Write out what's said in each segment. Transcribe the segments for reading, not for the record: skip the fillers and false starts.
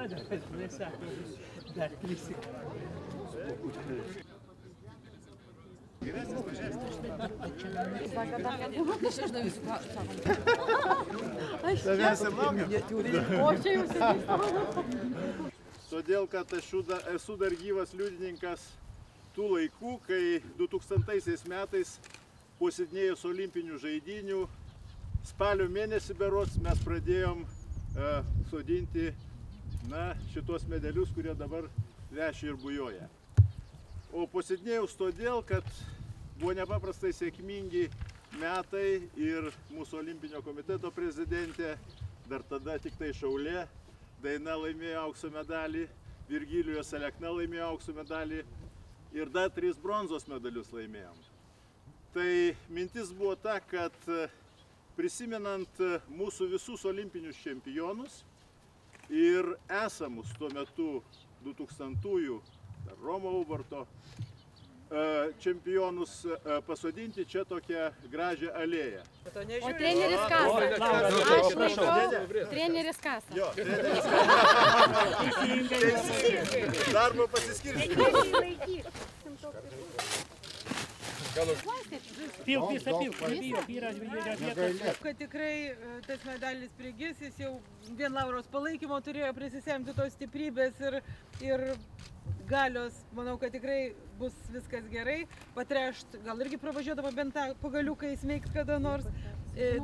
pradeda, žinai, sako, dar prisik. Todėl, kad aš esu dar gyvas liudininkas tų laikų, kai 2000 metais po Sidnėjos olimpinių žaidynių spalio mėnesį berods mes pradėjom sodinti šitos medelius, kurie dabar veši ir bujoja. O po Sidnėjaus todėl, kad buvo nepaprastai sėkmingi metai ir mūsų olimpinio komiteto prezidentė, dar tada tik tai šaulė, Daina laimėjo aukso medalį, Virgilijus Alekna laimėjo aukso medalį ir dar 3 bronzos medalius laimėjom. Tai mintis buvo ta, kad prisimenant mūsų visus olimpinius čempionus ir esamus tuo metu 2000-ųjų Romo Ubarto čempionus pasodinti čia tokią gražią alėją. O treneris kasa. Aš laikau, treneris kasa. Jo, treneris kasa. Darbo pasiskirstyti. Kad tikrai tas medalis prigis, jis jau vien Lauros palaikymo turėjo prisisemti tos stiprybės ir galios. Manau, kad tikrai bus viskas gerai. Patrešt, gal irgi pravažiuodama bent tą pagaliuką įsmeikt kada nors.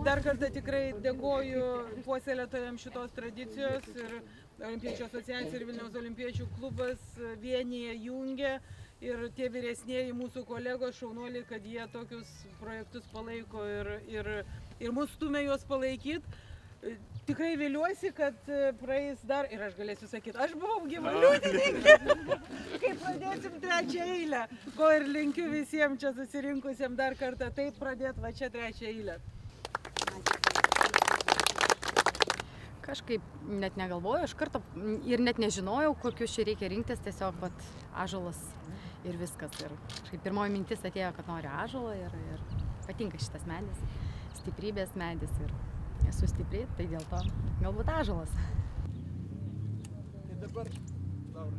Dar kartą tikrai dėkoju puoselėtojams šitos tradicijos ir Olimpiečių asociacija ir Vilniaus olimpiečių klubas vienyje jungia. Ir tie vyresnėji mūsų kolegos šaunuoliai, kad jie tokius projektus palaiko ir mus stumia juos palaikyti. Tikrai viliuosi, kad praeis dar, ir aš galėsiu sakyti, aš buvau gyva liudininkė, kai pradėsim 3 eilę, ko ir linkiu visiems čia susirinkusiems dar kartą taip pradėti va čia 3 eilę. Kažkaip net negalvojau, iš karto ir net nežinojau, kokius čia reikia rinktis, tiesiog ąžuolas ir viskas. Ir kažkaip pirmoji mintis atėjo, kad noriu ąžuolą ir patinka šitas medis, stiprybės medis ir esu stipri, tai dėl to galbūt ąžuolas. Tai dabar, Laura,